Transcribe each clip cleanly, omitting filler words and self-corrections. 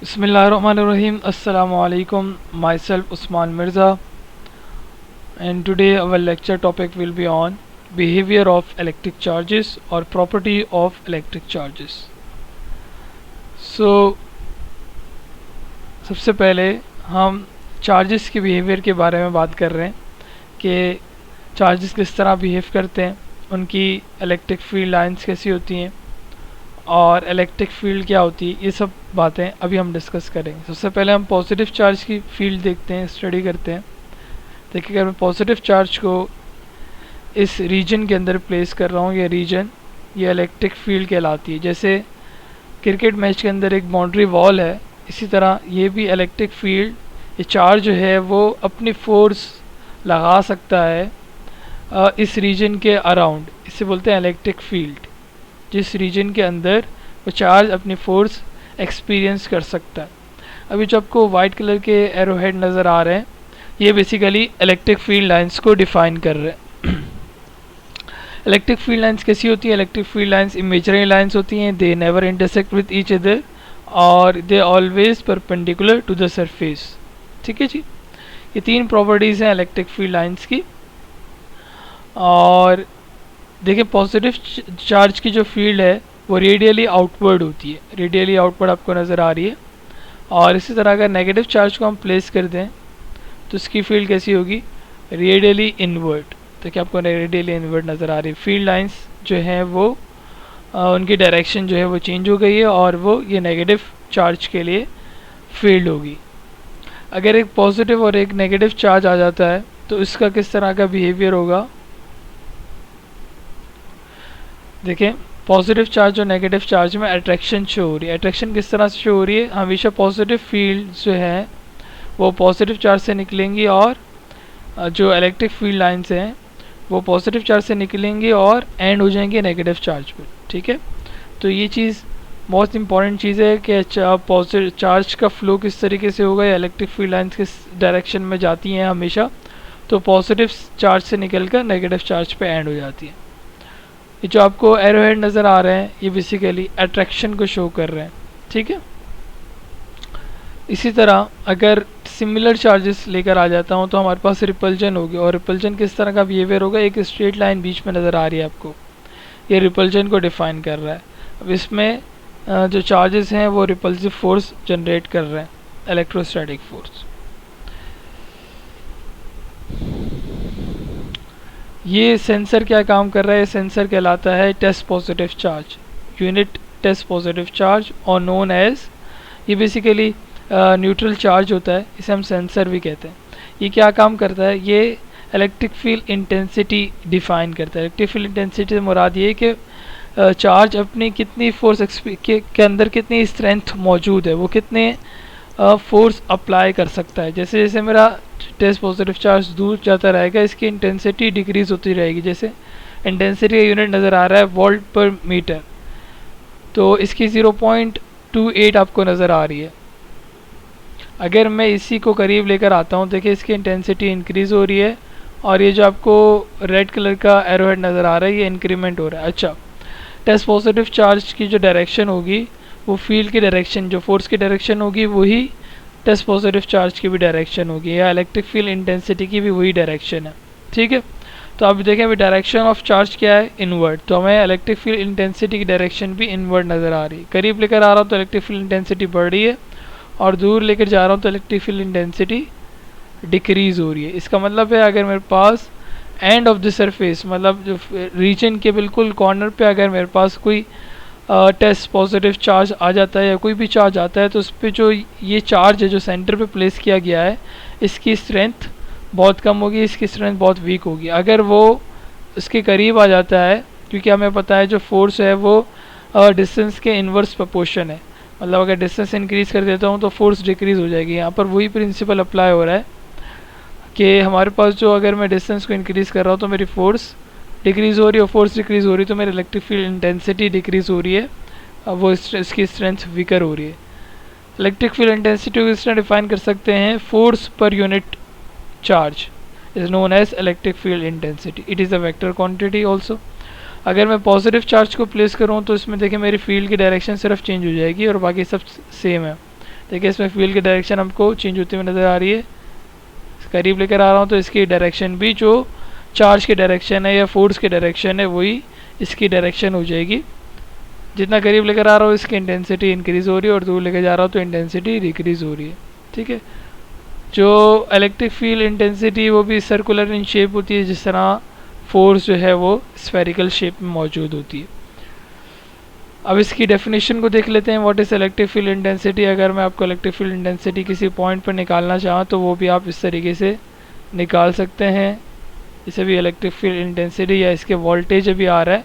Bismillahirrahmanirrahim. Assalamu alaikum. Myself Usman Mirza, and today our lecture topic will be on behavior of electric charges or property of electric charges. So सबसे पहले हम charges के behaviour के बारे में बात कर रहे हैं कि चार्जेस किस तरह बिहेव करते हैं, उनकी इलेक्ट्रिक फील्ड लाइंस कैसी होती हैं और इलेक्ट्रिक फील्ड क्या होती है, ये सब बातें अभी हम डिस्कस करेंगे। सबसे पहले हम पॉजिटिव चार्ज की फील्ड देखते हैं, स्टडी करते हैं। देखिए अगर मैं पॉजिटिव चार्ज को इस रीजन के अंदर प्लेस कर रहा हूँ, ये रीजन ये इलेक्ट्रिक फील्ड कहलाती है। जैसे क्रिकेट मैच के अंदर एक बाउंड्री वॉल है, इसी तरह ये भी इलेक्ट्रिक फील्ड, ये चार्ज जो है वो अपनी फोर्स लगा सकता है इस रीजन के अराउंड, इसे बोलते हैं इलेक्ट्रिक फील्ड। जिस रीजन के अंदर वो चार्ज अपनी फोर्स एक्सपीरियंस कर सकता है। अभी जो आपको वाइट कलर के एरो हेड नज़र आ रहे हैं, ये बेसिकली इलेक्ट्रिक फील्ड लाइंस को डिफाइन कर रहे हैं। इलेक्ट्रिक फील्ड लाइंस कैसी होती है? Electric field lines imaginary lines होती हैं, they never intersect with each other और they always perpendicular to the surface. ठीक है जी, ये तीन प्रॉपर्टीज़ हैं इलेक्ट्रिक फील्ड लाइंस की। और देखिए पॉजिटिव चार्ज की जो फील्ड है वो रेडियली आउटवर्ड होती है, रेडियली आउटवर्ड आपको नज़र आ रही है। और इसी तरह अगर नेगेटिव चार्ज को हम प्लेस कर दें तो इसकी फील्ड कैसी होगी? Radially inward. तो क्या आपको रेडियली इनवर्ड नज़र आ रही है? फील्ड लाइंस जो हैं वो उनकी डायरेक्शन जो है वो चेंज हो गई है और वो ये नेगेटिव चार्ज के लिए फील्ड होगी। अगर एक पॉजिटिव और एक नेगेटिव चार्ज आ जाता है तो इसका किस तरह का बिहेवियर होगा? देखें पॉजिटिव चार्ज और नेगेटिव चार्ज में अट्रैक्शन शो हो रही है। अट्रैक्शन किस तरह से शो हो रही है? हमेशा पॉजिटिव फील्ड जो है वो पॉजिटिव चार्ज से निकलेंगी और जो इलेक्ट्रिक फील्ड लाइंस हैं वो पॉजिटिव चार्ज से निकलेंगी और एंड हो जाएंगी नेगेटिव चार्ज पर। ठीक है, तो ये चीज़ बहुत इंपॉर्टेंट चीज़ है कि पॉजिटिव चार्ज का फ्लो किस तरीके से होगा या इलेक्ट्रिक फील्ड लाइंस किस डायरेक्शन में जाती हैं हमेशा, तो पॉजिटिव चार्ज से निकल कर नेगेटिव चार्ज पे एंड हो जाती है। ये जो आपको एरो हेड नज़र आ रहे हैं ये बेसिकली अट्रैक्शन को शो कर रहे हैं। ठीक है, इसी तरह अगर सिमिलर चार्जेस लेकर आ जाता हूँ तो हमारे पास रिपल्जन होगी। और रिपल्जन किस तरह का बिहेवियर होगा? एक स्ट्रेट लाइन बीच में नज़र आ रही है आपको, ये रिपल्जन को डिफाइन कर रहा है। अब इसमें जो चार्जेस हैं वो रिपल्सिव फोर्स जनरेट कर रहे हैं, इलेक्ट्रोस्टैटिक फोर्स। ये सेंसर क्या काम कर रहा है? सेंसर कहलाता है test positive charge, unit test positive charge और नोन एज, ये बेसिकली न्यूट्रल चार्ज होता है, इसे हम सेंसर भी कहते हैं। ये क्या काम करता है? ये इलेक्ट्रिक फील्ड इंटेंसिटी डिफाइन करता है। इलेक्ट्रिक फील्ड इंटेंसिटी से मुराद ये है कि चार्ज अपनी कितनी फोर्स के अंदर कितनी स्ट्रेंथ मौजूद है, वो कितने फोर्स अप्लाई कर सकता है। जैसे जैसे मेरा टेस्ट पॉजिटिव चार्ज दूर जाता रहेगा इसकी इंटेंसिटी डिक्रीज होती रहेगी। जैसे इंटेंसिटी का यूनिट नज़र आ रहा है वोल्ट पर मीटर, तो इसकी 0.28 आपको नज़र आ रही है। अगर मैं इसी को करीब लेकर आता हूँ, देखिए इसकी इंटेंसिटी इंक्रीज़ हो रही है और ये जो आपको रेड कलर का एरो हेड नज़र आ रहा है ये इंक्रीमेंट हो रहा है। अच्छा, टेस्ट पॉजिटिव चार्ज की जो डायरेक्शन होगी वो फील्ड की डायरेक्शन, जो फोर्स की डायरेक्शन होगी वही टेस्ट पॉजिटिव चार्ज की भी डायरेक्शन होगी, या इलेक्ट्रिक फील्ड इंटेंसिटी की भी वही डायरेक्शन है। ठीक है, तो आप देखें अभी डायरेक्शन ऑफ चार्ज क्या है? इनवर्ड। तो हमें इलेक्ट्रिक फील्ड इंटेंसिटी की डायरेक्शन भी इनवर्ड नज़र आ रही है। करीब लेकर आ रहा हूँ तो इलेक्ट्रिक फील्ड इंटेंसिटी बढ़ रही है और दूर लेकर जा रहा हूँ तो इलेक्ट्रिक फील्ड इंटेंसिटी डिक्रीज़ हो रही है। इसका मतलब है अगर मेरे पास एंड ऑफ द सरफेस, मतलब जो रीजन के बिल्कुल कॉर्नर पे अगर मेरे पास कोई टेस्ट पॉजिटिव चार्ज आ जाता है या कोई भी चार्ज आता है तो उस पर जो ये चार्ज है जो सेंटर पे प्लेस किया गया है इसकी स्ट्रेंथ बहुत कम होगी, इसकी स्ट्रेंथ बहुत वीक होगी। अगर वो इसके करीब आ जाता है, क्योंकि हमें पता है जो फोर्स है वो डिस्टेंस के इन्वर्स प्रपोर्शन है, मतलब अगर डिस्टेंस इंक्रीज़ कर देता हूँ तो फोर्स डिक्रीज़ हो जाएगी। यहाँ पर वही प्रिंसिपल अप्लाई हो रहा है कि हमारे पास जो अगर मैं डिस्टेंस को इंक्रीज़ कर रहा हूँ तो मेरी फोर्स डिक्रीज़ हो रही है और फोर्स डिक्रीज़ हो रही है तो मेरी इलेक्ट्रिक फील्ड इंटेंसिटी डिक्रीज़ हो रही है, वो इसकी स्ट्रेंथ वीकर हो रही है। इलेक्ट्रिक फील्ड इंटेंसिटी को इस तरह डिफाइन कर सकते हैं, फोर्स पर unit charge is known as electric field intensity, it is a vector quantity also. अगर मैं पॉजिटिव चार्ज को प्लेस करूँ तो इसमें देखिए मेरी फील्ड की डायरेक्शन सिर्फ चेंज हो जाएगी और बाकी सब सेम है। देखिए इसमें फील्ड की डायरेक्शन हमको चेंज होती हुई नज़र आ रही है। करीब लेकर आ रहा हूँ तो इसकी डायरेक्शन भी जो चार्ज की डायरेक्शन है या फोर्स की डायरेक्शन है वही इसकी डायरेक्शन हो जाएगी। जितना करीब लेकर आ रहा हूँ इसकी इंटेंसिटी इंक्रीज़ हो रही है और दूर लेकर जा रहा हूँ तो इंटेंसिटी डिक्रीज़ हो रही है। ठीक है, जो इलेक्ट्रिक फील्ड इंटेंसिटी वो भी सर्कुलर इन शेप होती है, जिस तरह फोर्स जो है वो स्फेरिकल शेप में मौजूद होती है। अब इसकी डेफिनेशन को देख लेते हैं, what is electric field intensity. अगर मैं आपको इलेक्ट्रिक फील्ड इंटेंसिटी किसी पॉइंट पर निकालना चाहूँ तो वो भी आप इस तरीके से निकाल सकते हैं। इसे भी इलेक्ट्रिक फील्ड इंटेंसिटी या इसके वोल्टेज अभी आ रहा है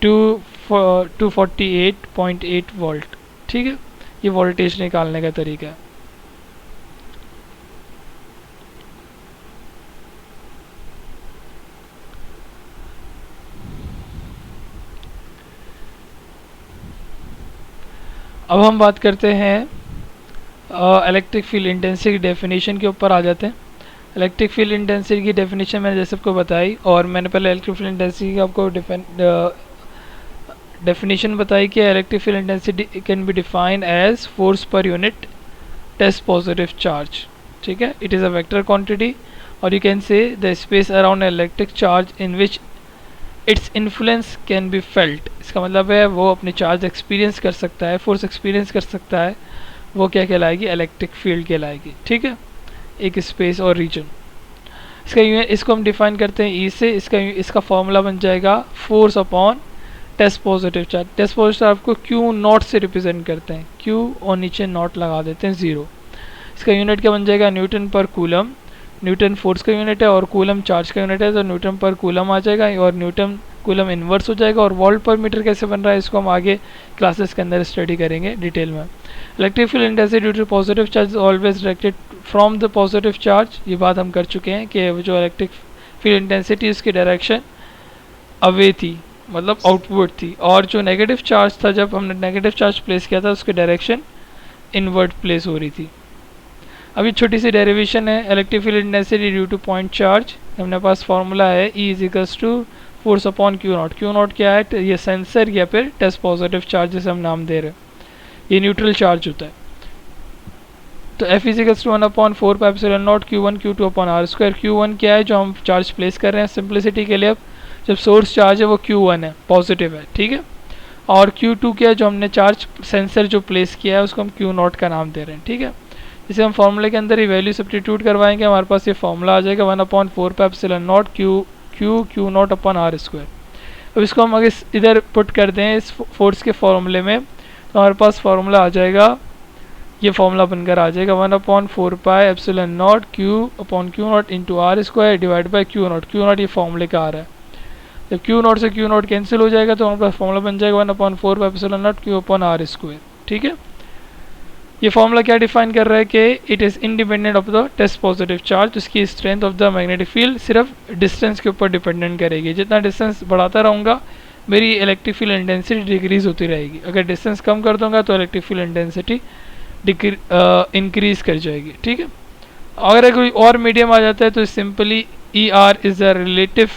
248.8 वोल्ट। ठीक है, ये वोल्टेज निकालने का तरीका है। अब हम बात करते हैं इलेक्ट्रिक फील्ड इंटेंसिटी की डेफिनेशन के ऊपर आ जाते हैं। इलेक्ट्रिक फील्ड इंटेंसिटी की डेफिनेशन मैंने जैसे आपको बताई, और मैंने पहले इलेक्ट्रिक फील्ड इंटेंसिटी की आपको डेफिनेशन बताई कि electric field intensity can be defined as force पर यूनिट टेस्ट पॉजिटिव चार्ज। ठीक है, it is a vector quantity और you can say the space around electric charge in which its influence can be felt. इसका मतलब है वो अपने charge experience कर सकता है, फोर्स एक्सपीरियंस कर सकता है, वो क्या कहलाएगी, इलेक्ट्रिक फील्ड कहलाएगी। ठीक है, एक स्पेस और रीजन। इसको हम डिफाइन करते हैं ई से। इसका फॉर्मूला बन जाएगा force upon test positive charge. Test positive charge को क्यू नॉट से रिप्रेजेंट करते हैं, क्यू और नीचे नॉट लगा देते हैं 0। इसका यूनिट क्या बन जाएगा, न्यूटन पर कूलम। न्यूटन फोर्स का यूनिट है और कूलम चार्ज का यूनिट है, तो न्यूटन पर कूलम आ जाएगा और न्यूटन कूलम इन्वर्स हो जाएगा। और वोल्ट पर मीटर कैसे बन रहा है इसको हम आगे क्लासेस के अंदर स्टडी करेंगे डिटेल में। Electric field intensity due to positive charge always directed from the positive charge. ये बात हम कर चुके हैं कि जो इलेक्ट्रिक फील्ड इंटेंसिटी उसकी डायरेक्शन अवे थी, मतलब आउटवर्ड थी, और जो नेगेटिव चार्ज था, जब हमने नेगेटिव चार्ज प्लेस किया था उसकी डायरेक्शन इनवर्ट प्लेस हो रही थी। अभी छोटी सी डेरिवेशन है, electric field intensity due to point charge. हमारे पास फार्मूला है E is equals to force upon q nought. Q nought क्या है, ये सेंसर या फिर टेस्ट पॉजिटिव चार्ज जिसे हम नाम दे रहे हैं, ये न्यूट्रल चार्ज होता है। तो F is equals to 1/4πε0 Q1 Q2 upon R square. Q1 क्या है, जो हम चार्ज प्लेस कर रहे हैं सिंप्लिसिटी के लिए, अब जब सोर्स चार्ज है वो Q1 है, पॉजिटिव है। ठीक है, और Q2 क्या है, जो हमने चार्ज सेंसर जो प्लेस किया है उसको हम Q नॉट का नाम दे रहे हैं। ठीक है, इसे हम फार्मूले के अंदर ही वैल्यू सब्स्टिट्यूट करवाएंगे, हमारे पास ये फार्मूला आ जाएगा 1/4πε0 Q not upon R square. अब इसको हम अगर इधर पुट कर दें इस फोर्स के फार्मूले में, तो हमारे पास फार्मूला आ जाएगा, ये फार्मूला बनकर आ जाएगा 1/4πε0 Q not into R square divide by Q not. Q not ये फार्मूले का आ रहा है, जब Q नॉट से Q नॉट कैंसिल हो जाएगा तो हमारे पास फार्मूला बन जाएगा 1/4πε0 Q अपॉन R स्क्वायर। ठीक है, ये फॉर्मूला क्या डिफाइन कर रहा है कि it is independent of the test positive charge. उसकी strength of the magnetic field सिर्फ डिस्टेंस के ऊपर डिपेंडेंट करेगी। जितना डिस्टेंस बढ़ाता रहूँगा मेरी इलेक्ट्रिक फील्ड इंटेंसिटी डिक्रीज होती रहेगी, अगर डिस्टेंस कम कर दूंगा तो इलेक्ट्रिक फील्ड इंटेंसिटी इंक्रीज कर जाएगी। ठीक है, अगर कोई और मीडियम आ जाता है तो simply ER is the relative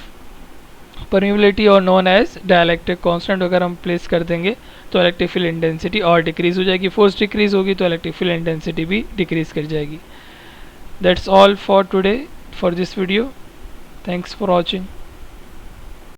permeability और नोन एज डाइलेक्ट्रिक कांस्टेंट अगर हम प्लेस कर देंगे तो इलेक्ट्रिक फील्ड इंटेंसिटी और डिक्रीज हो जाएगी। फोर्स डिक्रीज होगी तो इलेक्ट्रिक फील्ड इंटेंसिटी भी डिक्रीज कर जाएगी। That's all for today for this video. Thanks for watching.